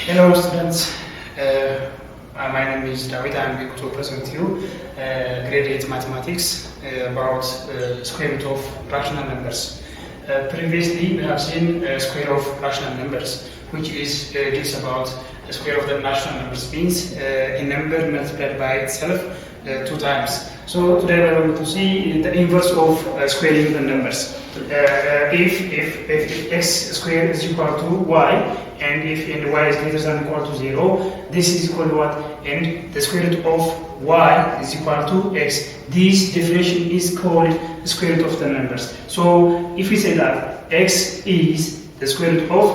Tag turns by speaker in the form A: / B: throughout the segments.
A: Hello students, my name is David. I'm going to present to you grade 8 mathematics about square root of rational numbers. Previously we have seen square of rational numbers, which is just about the square of the rational numbers, means a number multiplied by itself 2 times. So today we are going to see the inverse of squaring the numbers. If x squared is equal to y, and if y is greater than or equal to 0, this is equal to what? And the square root of y is equal to x. This definition is called the square root of the numbers. So if we say that x is the square root of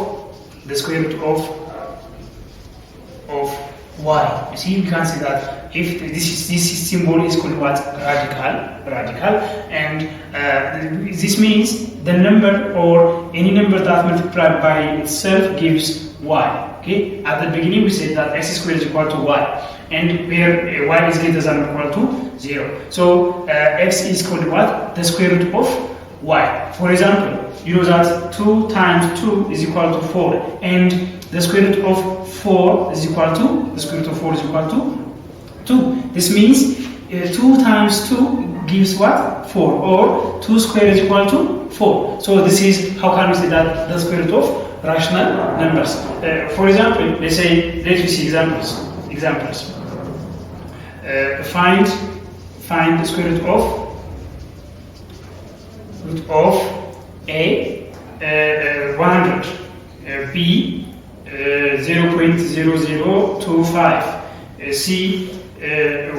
A: y, you see, we can say that if this symbol is called what? Radical, and this means the number or any number that multiplied by itself gives y. Okay, at the beginning we said that x squared is equal to y, and where y is greater than or equal to 0. So x is called what? The square root of y. For example, you know that 2 times 2 is equal to 4, and the square root of 4 is equal to, the square root of 4 is equal to 2. This means 2 times 2 gives what? 4, or 2 squared is equal to 4. So this is how can we say that the square root of rational numbers. For example, let's see examples. Find the square root of a 100, b 0.0025, c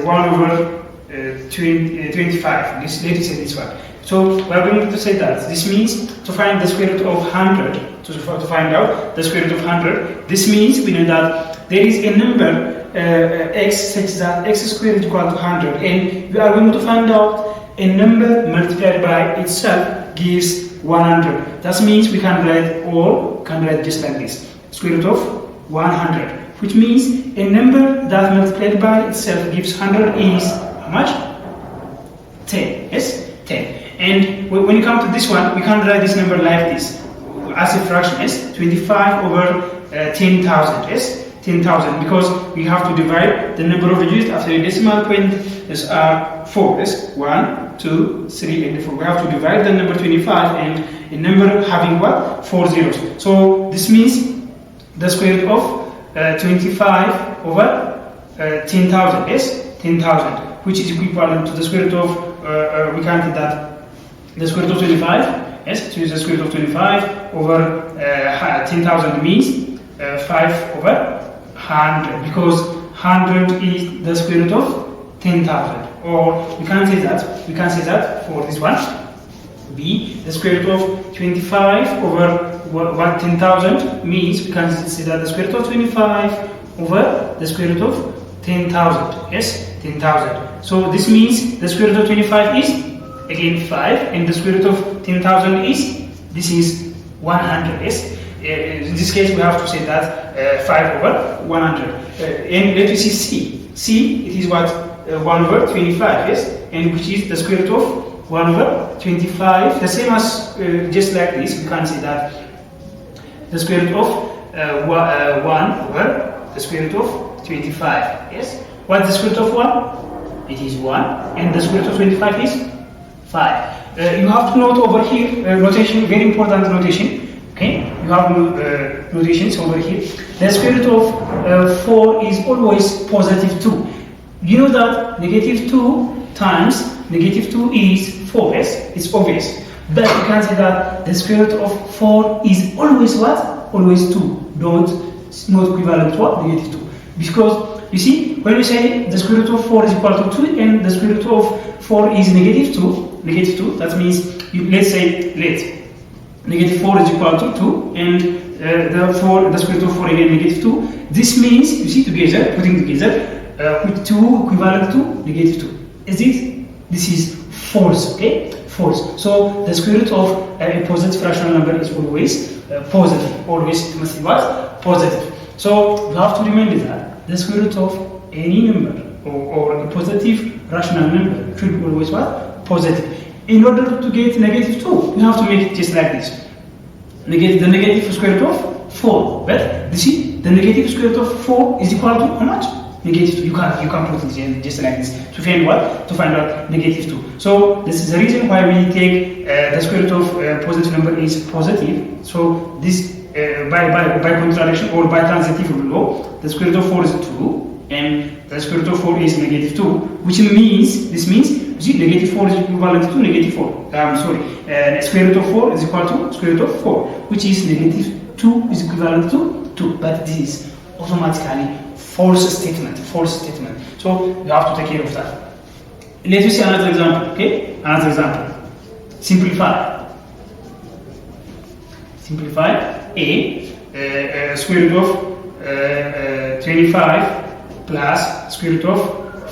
A: 1 over 25. Let's say this one. So we are going to say that this means to find the square root of 100, to find out the square root of 100, this means we know that there is a number x such that x squared is equal to 100, and we are going to find out a number multiplied by itself gives 100. That means we can write just like this, square root of 100, which means a number that multiplied by itself gives 100 is how much? 10. Yes, 10. And when you come to this one, we can write this number like this as a fraction. Yes, 25 over 10,000. Yes, 10,000, because we have to divide the number of digits after a decimal point. Is 4. Yes, 1, 2, 3, and 4. We have to divide the number 25 and a number having what? 4 zeros. So this means the square root of 25 over 10,000. Yes, 10,000, which is equivalent to the square root of we can say that the square root of 25. Yes, so the square root of 25 over 10,000 means 5 over 100, because 100 is the square root of 10,000. Or we can say that for this one, b, the square root of 25 over 10,000 means we can say that the square root of 25 over the square root of 10,000. Yes, 10,000. So this means the square root of 25 is again 5, and the square root of 10,000 is 100. Yes. In this case, we have to say that 5 over 100. And let us see c. C, it is what? 1 over 25. Yes, and which is the square root of 1 over 25. The same as just like this, we can say that the square root of 1 over the square root of 25. Yes. What is the square root of 1? It is 1, and the square root of 25 is 5. You have to note over here notation, very important notation. Okay, you have notations over here. The square root of 4 is always positive 2. You know that negative 2 times negative 2 is 4. Yes, it's obvious. But you can say that the square root of 4 is always what? Always 2. Not equivalent to what? Negative 2. Because you see, when we say the square root of 4 is equal to 2 and the square root of 4 is negative 2, that means let's say negative 4 is equal to 2, and the square root of 4 again negative 2. This means, you see, putting together with 2 equivalent to negative 2. This is false. Okay, false. So the square root of a positive rational number is always positive. Always it must be what? Positive. So you have to remember that the square root of any number or a positive rational number should be always what? Positive. In order to get negative 2, you have to make it just like this. The negative square root of 4. But you see, the negative square root of 4 is equal to how much? Negative 2. You can put it just like this. To find what? To find out negative 2. So this is the reason why we take the square root of positive number is positive. So this by contradiction or by transitive law, the square root of 4 is 2 and the square root of 4 is negative 2, which means, this means, you see, negative 4 is equivalent to negative 4. Square root of 4 is equal to square root of 4, which is negative 2 is equivalent to 2. But this is automatically false statement. So you have to take care of that. Let us see another example. Okay, another example. Simplify. Square root of 25 plus square root of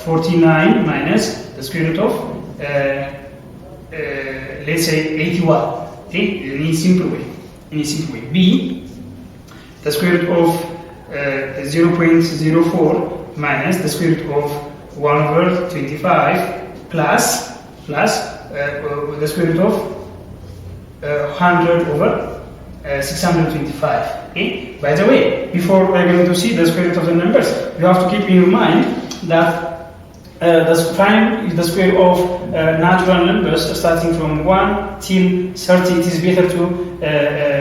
A: 49 minus the square root of let's say 81. Okay, in a simple way. B, the square root of 0.04 minus the square root of 1 over 25 plus the square root of 100 over 625. Okay. By the way, before we're going to see the square root of the numbers, you have to keep in your mind that find the square of natural numbers starting from 1 till 30. It is better to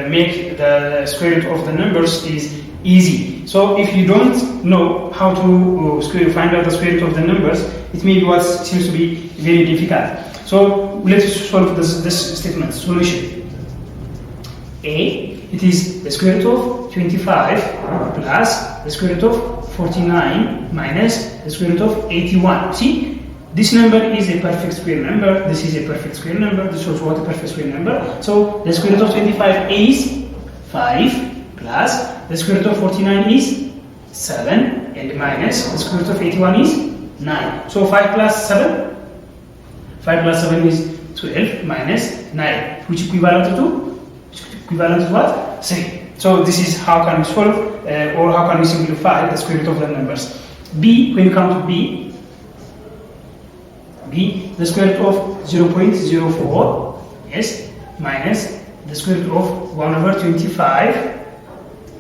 A: make the square root of the numbers is easy. So if you don't know how to find out the square root of the numbers, it may be what seems to be very difficult. So let's solve this statement. Solution. A, it is the square root of 25 plus the square root of 49 minus the square root of 81. See, this number is a perfect square number. This is a perfect square number. This is what a perfect square number. So the square root of 25 is 5 plus the square root of 49 is 7 and minus the square root of 81 is 9. So 5 plus 7? 5 plus 7 is 12 minus 9, which is equivalent to what? 3. So this is how can we solve or how can we simplify the square root of the numbers. B, when you come to B, the square root of 0.04, yes, minus the square root of 1 over 25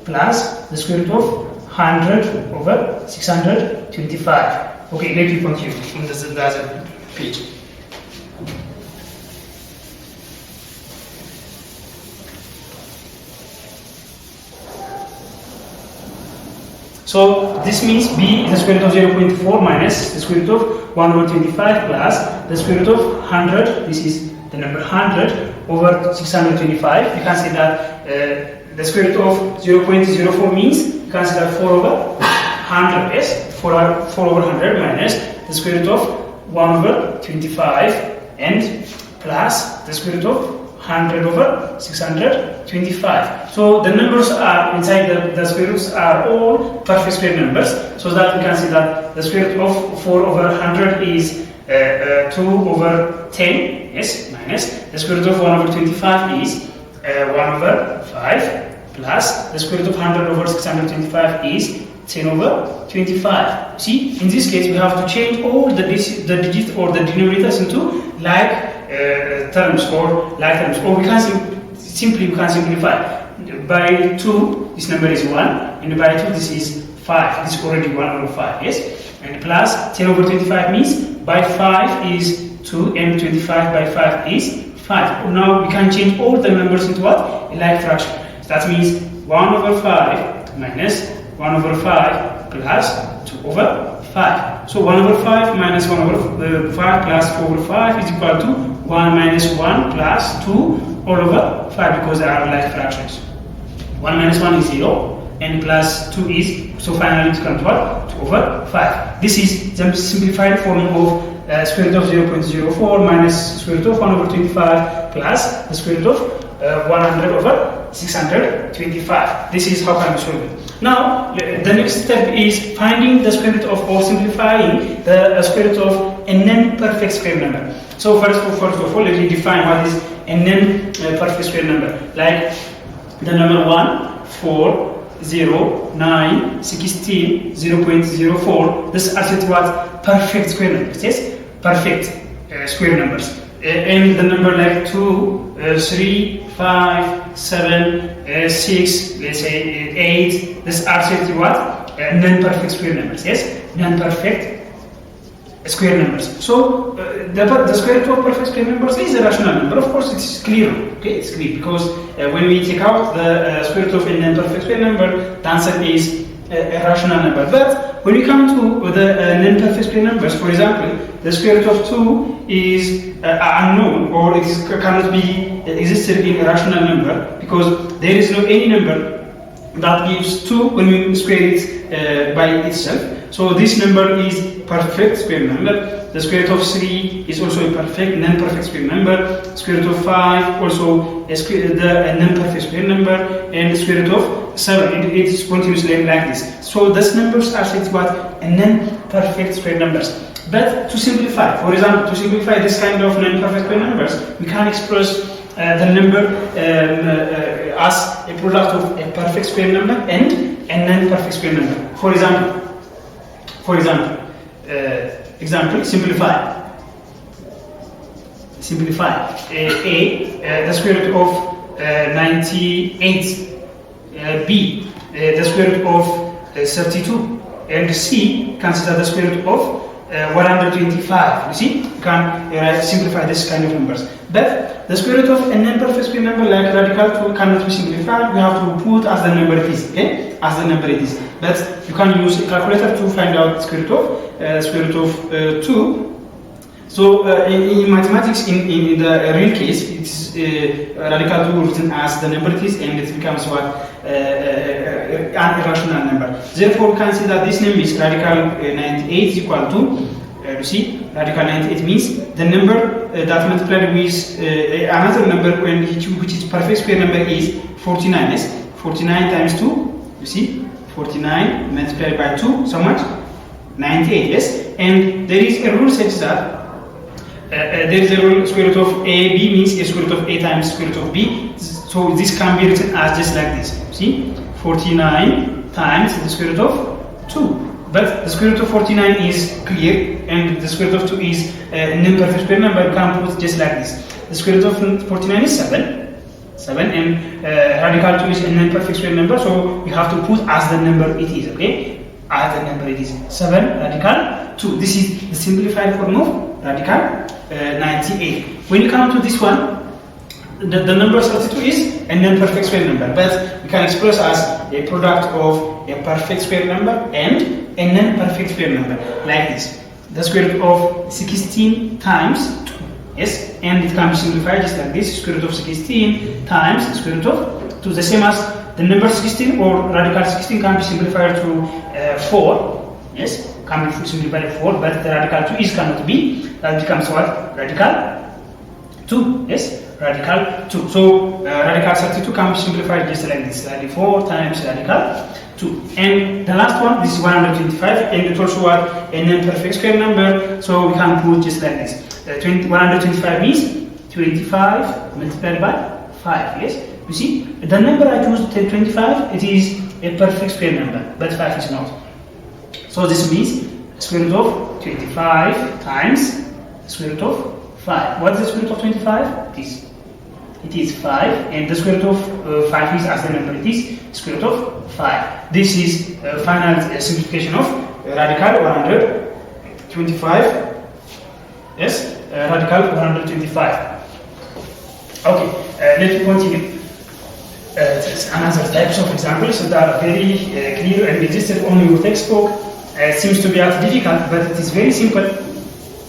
A: plus the square root of 100 over 625. Okay, let me continue in the other page. So this means B is the square root of 0.4 minus the square root of 1 over 25 plus the square root of 100. This is the number 100 over 625. You can say that the square root of 0.04 means you can say that 4 over 100. Yes, 4 over 100 minus the square root of 1 over 25 and plus the square root of 100 over 625. So the numbers are inside the square roots are all perfect square numbers, so that we can see that the square root of 4 over 100 is 2 over 10, yes, minus the square root of 1 over 25 is 1 over 5 plus the square root of 100 over 625 is 10 over 25. See, in this case we have to change all the digits or the denominators into like terms or we can simply simplify. By 2 this number is 1 and by 2 this is 5. This is already 1 over 5, yes, and plus 10 over 25 means by 5 is 2 and 25 by 5 is 5. Now we can change all the numbers into what? A like fraction. So that means 1 over 5 minus 1 over 5 plus 2 over 5. So 1 over 5 minus 1 over 5 plus 2 over 5 is equal to 1 minus 1 plus 2 all over 5 because they are like fractions. 1 minus 1 is 0 and plus 2 is, so finally it comes to what? 2 over 5. This is the simplified form of square root of 0.04 minus square root of 1 over 25 plus the square root of 100 over 625. This is how can we solve it. Now the next step is finding the square root of or simplifying the square root of a non-perfect square number. So first of all, let me define what is a non-perfect square number. Like the number 1, 4, 0, 9, 16, 0.04. This is actually what? Perfect square numbers. Yes, perfect square numbers. And the number like 2, 3, 5, 7, 6, let's say 8. These are said to what? Non-perfect square numbers. Yes, non-perfect square numbers. So the square root of perfect square numbers is a rational number. Of course, it's clear. Okay, it's clear because when we take out the square root of a non-perfect square number, the answer is a rational number. But when we come to the non-perfect square numbers, for example, the square root of 2 is unknown, or it cannot be existed in a rational number because there is no any number that gives 2 when we square it by itself. So this number is perfect square number. The square root of 3 is also a perfect non-perfect square number. Square root of 5 also the non-perfect square number, and the square root of 7 it is continuously like this. So these numbers are said to what? Non-perfect square numbers. But to simplify, for example, to simplify this kind of non-perfect square numbers, we can express the number as a product of a perfect square number and a non-perfect square number. For example, simplify. The square root of 98, B, the square root of 32, and C, consider the square root of 125. You see, you can simplify this kind of numbers. But the square root of a non-perfect square number like radical 2 cannot be simplified. We have to put as the number it is, okay? As the number it is. But you can use a calculator to find out the square root of 2. So in mathematics, in the real case, it's radical 2 written as the number it is, and it becomes what? An irrational number. Therefore, we can see that this number is radical 98 is equal to, you see, radical 98 means the number that multiplied with another number which is perfect square number is 49. Yes, 49 times 2, you see, 49 multiplied by 2, so much? 98, yes? And there is a rule such that there is a rule, square root of AB means a square root of A times square root of B. So this can be written as just like this. See, 49 times the square root of 2. But the square root of 49 is clear, and the square root of 2 is a non-perfect square number. We can put just like this. The square root of 49 is 7. 7, and radical 2 is a non-perfect square number, so we have to put as the number it is, okay? As the number it is. 7 radical 2. This is the simplified form of radical 98. When you come to this one, the number 32 is a non-perfect square number, but we can express as a product of a perfect square number and a non-perfect square number, like this. The square root of 16 times 2, yes, and it can be simplified just like this. Square root of 16 times square root of 2, the same as the number 16 or radical 16 can be simplified to 4, yes, can be simplified to 4, but the radical 2 is cannot be. That becomes what? Radical 2, yes, radical 2. So radical 32 can be simplified just like this, 34 times radical 2. And the last one, this is 125, and it's also what? A non-perfect square number, so we can put just like this. 125 means 25 multiplied by 5, yes? You see, the number I chose, 25, it is a perfect square number, but 5 is not. So this means square root of 25 times square root of 5. What is the square root of 25? It is 5, and the square root of 5 is as the number it is, square root of 5. This is final simplification of radical 125. Yes, radical 125. Okay, let me continue. Another types of examples that are very clear and existed on your textbook. It seems to be difficult, but it is very simple.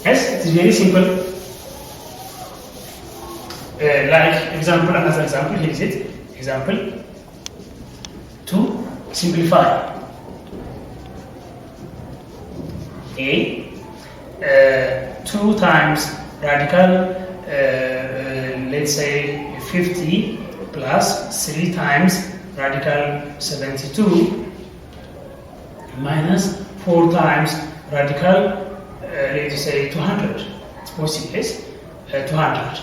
A: Yes, it is very simple. Like example, another example, here is it. Example, to simplify. A, 2 times radical, let's say 50 plus 3 times radical 72 minus 4 times radical, let's say 200. It's possible, yes? 200.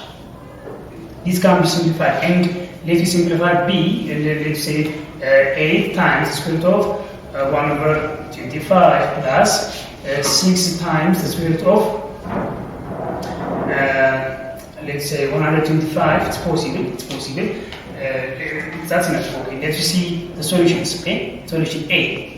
A: This can be simplified, and let us simplify B, and let's say 8 times the square root of 1 over 25 plus 6 times the square root of let's say 125. It's possible. that's enough. Okay, let's see the solutions. Okay, solution A.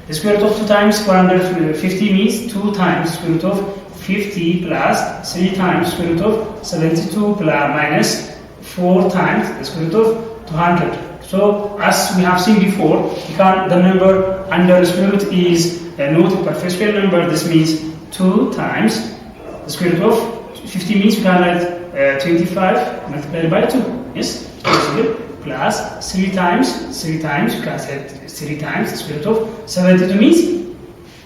A: The square root of 2 times 450 means 2 times square root of 50 plus 3 times square root of 72 plus minus 4 times the square root of 200. So as we have seen before, the number under the square root is not a perfect square number. This means 2 times the square root of 50 means we can write 25 multiplied by 2. Yes, possible. Plus 3 times we can say 3 times the square root of 72 means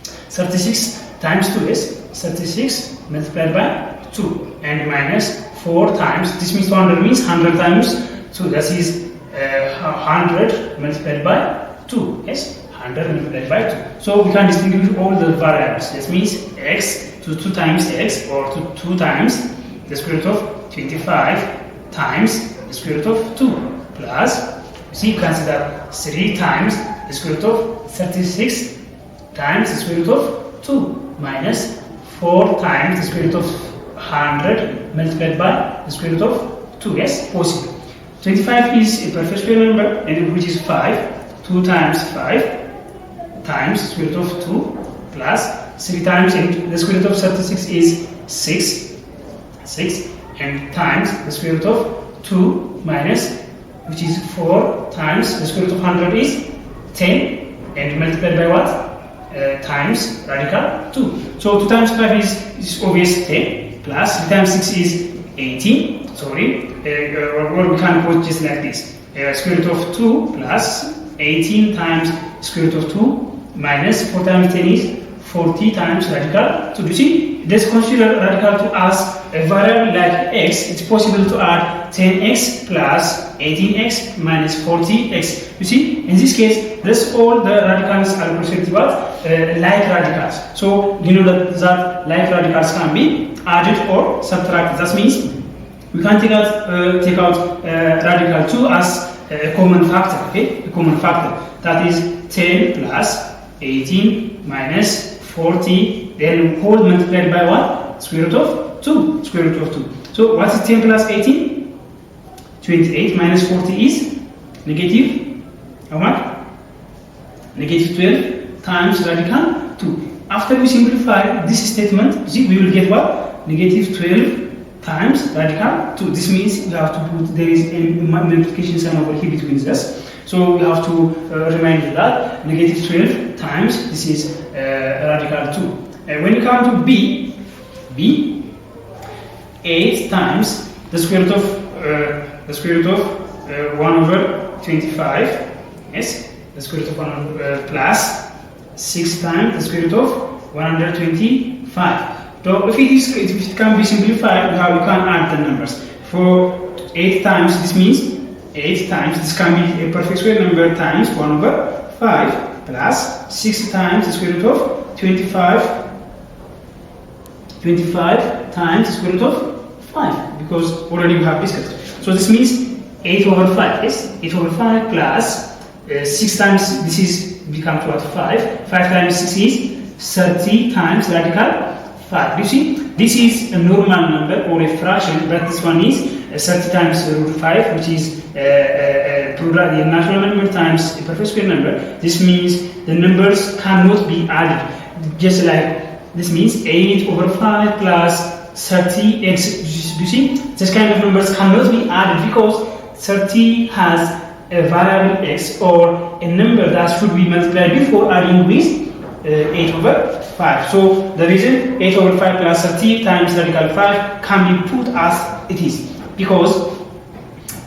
A: 36 times 2 is 36 multiplied by 2 and minus 4 times. This means 200 means 100 times 2. That is 100 multiplied by 2. Yes, 100 multiplied by 2. So we can distinguish all the variables. This means x to 2 times x or to 2 times the square root of 25 times the square root of 2 plus, see, you can see that 3 times the square root of 36 times the square root of 2 minus 4 times the square root of 100 multiplied by the square root of 2. Yes, possible. 25 is a perfect square number, and which is 5. 2 times 5 times the square root of 2 plus 3 times, and the square root of 36 is 6 and times the square root of 2 minus, which is 4 times the square root of 100 is 10 and multiplied by what? Times radical 2. So 2 times 5 is obvious 10 plus 3 times 6 is 18. Sorry, or we can put just like this. Square root of 2 plus 18 times square root of 2 minus 4 times 10 is 40 times radical 2. You see, let's consider radical 2 as a variable like x. It's possible to add 10x plus 18x minus 40x. You see, in this case, this all the radicals are represented like radicals. So you know that like radicals can be added or subtracted. That means we can take out radical 2 as a common factor. Okay, a common factor, that is 10 plus 18 minus 40, then whole multiplied by what? Square root of 2. Square root of 2. So what is 10 plus 18? 28 minus 40 is negative, how much? Negative 12 times radical 2. After we simplify this statement, see, we will get what? Negative 12 times radical 2. This means we have to put, there is a multiplication sign over here between this. So we have to remind that negative 12 times, this is radical 2. When you come to B, 8 times the square root of 1 over 25. Yes, the square root of 1 over, plus 6 times the square root of 125. So if it can be simplified, you can add the numbers. For 8 times, this means 8 times, this can be a perfect square number times 1 over 5 plus 6 times the square root of 25 times the square root of 5, because already we have discussed. So this means 8 over 5, yes, 8 over 5 plus 6 times, this is becomes what? 5 times 6 is 30 times radical 5. You see, this is a normal number or a fraction, but this one is 30 times root 5, which is a natural number times a perfect square number. This means the numbers cannot be added. Just like this means 8 over 5 plus 30x. You see, this kind of numbers cannot be added because 30 has a variable x or a number that should be multiplied before adding with 8 over 5. So the reason 8 over 5 plus 30 times radical 5 can be put as it is, because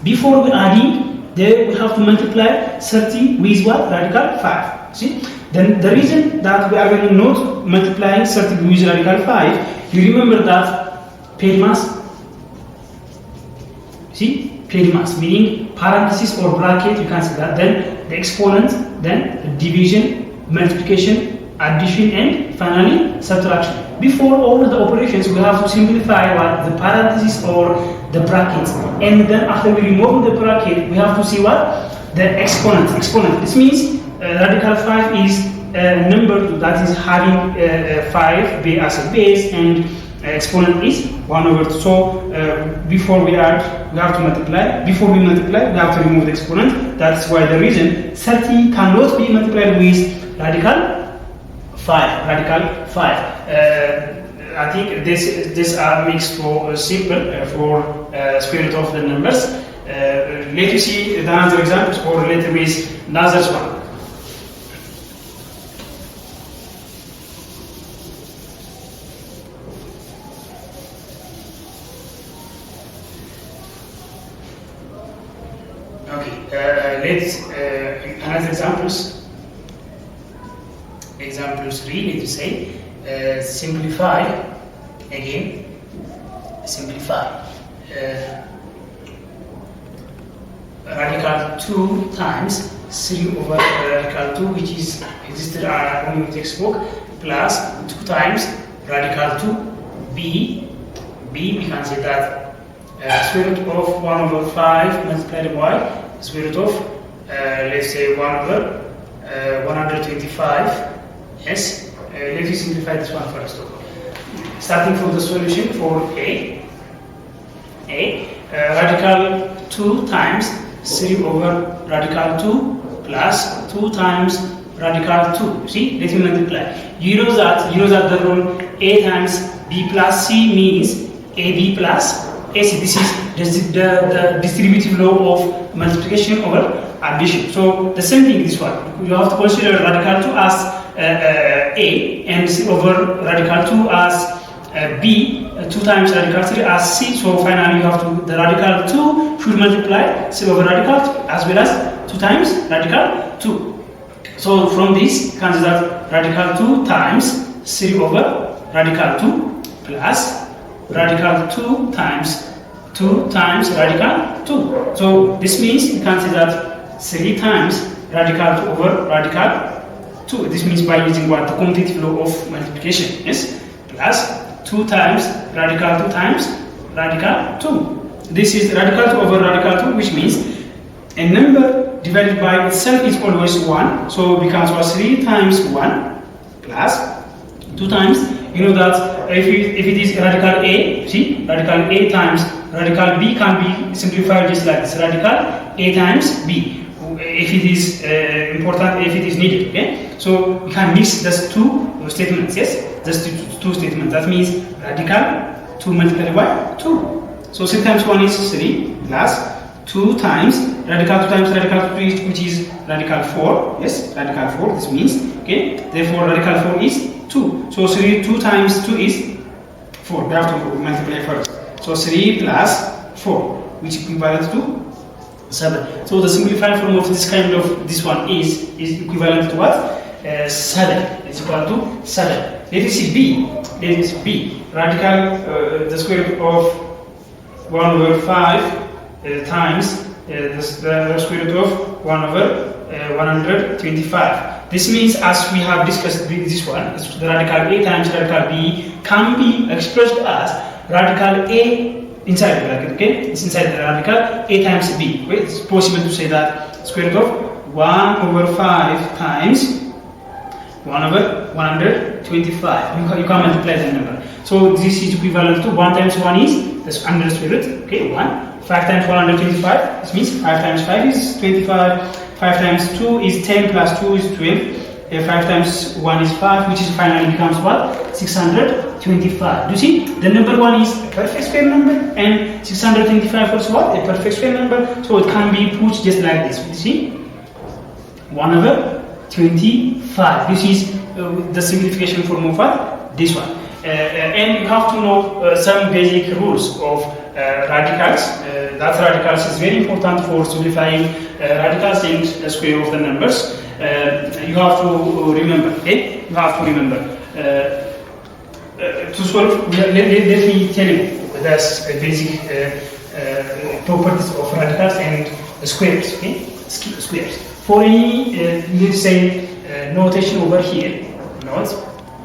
A: before we adding, there we have to multiply 30 with what? Radical 5. See? Then the reason that we are going to not multiplying 30 with radical 5, you remember that paired mass. See? Paired mass, meaning parenthesis or bracket, you can see that. Then the exponent, then division, multiplication, addition, and finally subtraction. Before all the operations, we have to simplify what? The parenthesis or the brackets. And then after we remove the bracket, we have to see what? The exponent. This means radical 5 is a number that is having 5 as a base, and exponent is 1 over 2. So before we add, we have to multiply. Before we multiply, we have to remove the exponent. That's why the reason 30 cannot be multiplied with radical 5. Radical 5. I think this makes for simple for square root of the numbers. Let us see another example or related with another one. Okay, let's another examples. Example 3, let us say simplify again. Simplify radical 2 times 3 over radical 2, which is existed only in textbook, plus 2 times radical 2 b. We can say that square root of 1 over 5 multiplied by square root of let's say 1 over 125. Yes, let us simplify this one first. Starting from the solution for a radical 2 times 3 over radical 2 plus 2 times radical 2. See, let me multiply. You know that the rule a times b plus c means ab plus ac. This is the distributive law of multiplication over addition. So the same thing this one. You have to consider radical 2 as a and c over radical 2 as b, 2 times radical 3 as c. So finally you have to, the radical 2 should multiply c over radical 2 as well as 2 times radical 2. So from this you can see that radical 2 times 3 over radical 2 plus radical 2 times radical 2. So this means you can see that 3 times radical 2 over radical 2. This means by using what? The commutative law of multiplication. Yes? Plus 2 times radical 2 times radical 2. This is radical 2 over radical 2, which means a number divided by itself is always 1. So it becomes 3 times 1 plus 2 times. You know that if it is radical a, see, radical a times radical b can be simplified just like this, radical a times b. If it is important, if it is needed, okay? So we can mix those two statements, yes? Just two statements. That means radical 2 multiplied by 2. So 3 times 1 is 3 plus 2 times radical 2 times radical 2, which is radical 4. Yes, radical 4. This means, okay? Therefore, radical 4 is 2. So 2 times 2 is 4. We have to multiply first. So 3 plus 4, which is equivalent to 7. So the simplified form of this kind of this one is equivalent to what? 7. It's equal to 7. Let us see b. Let us see b. Radical the square root of 1 over 5 times the square root of 1 over 125. This means, as we have discussed this one, the radical a times radical b can be expressed as radical a inside the bracket, okay? It's inside the radical a times b. It's possible to say that square root of 1 over 5 times 1 over 125. You can multiply the number. So this is equivalent to 1 times 1 is the under square root, okay? 1. 5 times 125. This means 5 times 5 is 25. 5 times 2 is 10 plus 2 is 12. 5 times 1 is 5, which is finally becomes what? 625. You see, the number 1 is a perfect square number, and 625 was what? A perfect square number. So it can be put just like this. You see, 1 over 25. This is the simplification form of what? This one. And you have to know some basic rules of radicals. That radicals is very important for simplifying radicals and the square of the numbers. You have to remember, okay? You have to remember. To solve, let me tell you the basic properties of radicals and squares, okay? Squares. For any, let's say, notation over here, note,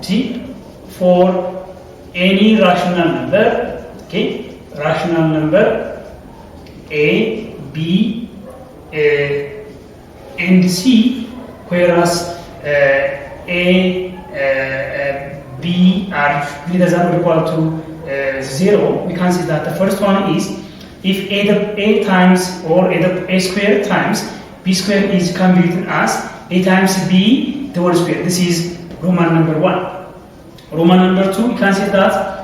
A: see, for any rational number, okay? Rational number a, b, and c, whereas a, b are greater than or equal to 0, we can see that the first one is if a times or a square times b square can be written as a times b the whole square. This is Roman number 1. Roman number 2, we can see that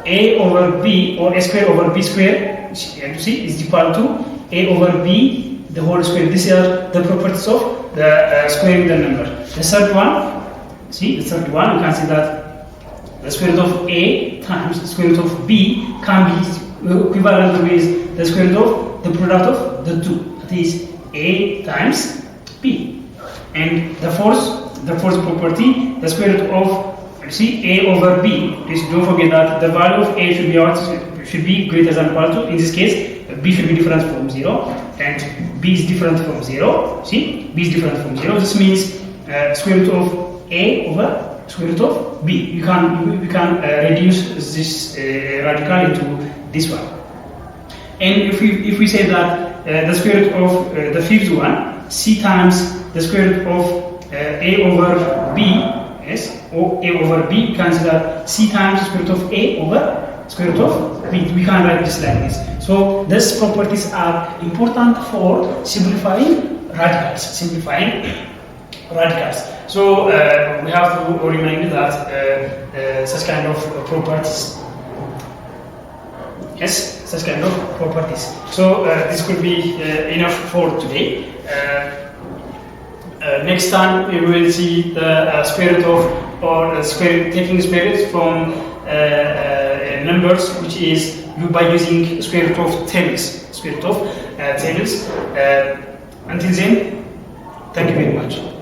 A: a over b or a square over b square, you see, is equal to a over b the whole square. These are the properties of the squaring the number. The third one, see, the third one, we can see that the square root of a times the square root of b can be equivalent with the square root of the product of the two. That is a times b. And the fourth property, the square root of, see, a over b. Please don't forget that the value of a should be greater than or equal to. In this case, b should be different from 0, and b is different from 0. See, b is different from 0. This means square root of a over square root of b. We can reduce this radical into this one. And if we say that the square root of the fifth one, c times the square root of a over b, yes, or a over b, we can say that c times the square root of a over square root of b. We can write this like this. So these properties are important for simplifying radicals. So we have to remind that such kind of properties. Yes, such kind of properties. So this could be enough for today. Next time we will see the square root of, or taking square root from numbers, which is by using square root of tables. Until then, thank you very much.